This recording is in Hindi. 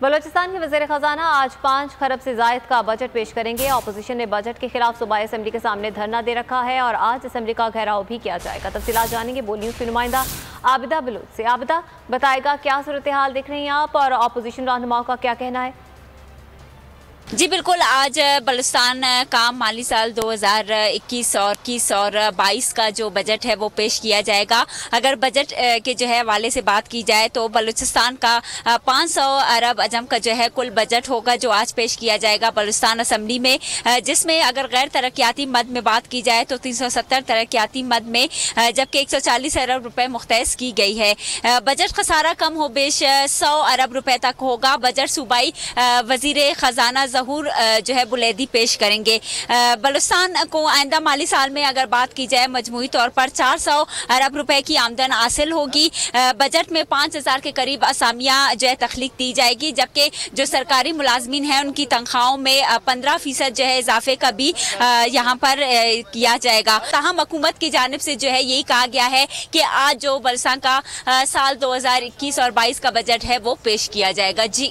बलूचिस्तान के वज़ीर ख़जाना आज 5 खरब से ज़ायद का बजट पेश करेंगे। अपोजिशन ने बजट के खिलाफ सूबाई असम्बली के सामने धरना दे रखा है और आज असम्बली का घेराव भी किया जाएगा। तफसीलात जानेंगे बोल न्यूज़ की नुमाइंदा आबिदा बलूच से। आबिदा, बताएगा क्या सूरत हाल देख रही हैं आप और अपोजिशन रहनुमाओं का क्या कहना है? जी बिल्कुल, आज बलूचिस्तान का माली साल 2021 और 22 का जो बजट है वो पेश किया जाएगा। अगर बजट के जो है हवाले से बात की जाए तो बलूचिस्तान का 500 अरब अजम का जो है कुल बजट होगा जो आज पेश किया जाएगा बलूचिस्तान असम्बली में, जिसमें अगर गैर तरक्याती मद में बात की जाए तो 370 तरक्याती मद में, जबकि 140 अरब रुपए मुख्तस की गई है। बजट खसारा कम हो बेश 100 अरब रुपए तक होगा। बजट सूबाई वजीर खजाना ज़हूर जो है बुलैदी पेश करेंगे। बलूचिस्तान को आइंदा माली साल में अगर बात की जाए मजमूई तौर पर 400 अरब रुपए की आमदन हासिल होगी। बजट में 5000 के करीब असामियाँ जो है तख्लीक दी जाएगी, जबकि जो सरकारी मुलाजमीन हैं उनकी तनख्वाहों में 15% जो है इजाफे का भी यहाँ पर किया जाएगा। ताहम हुकूमत की जानिब से जो है यही कहा गया है कि आज जो बलूचिस्तान का साल 2021 और 22 का बजट है वो पेश किया जाएगा। जी।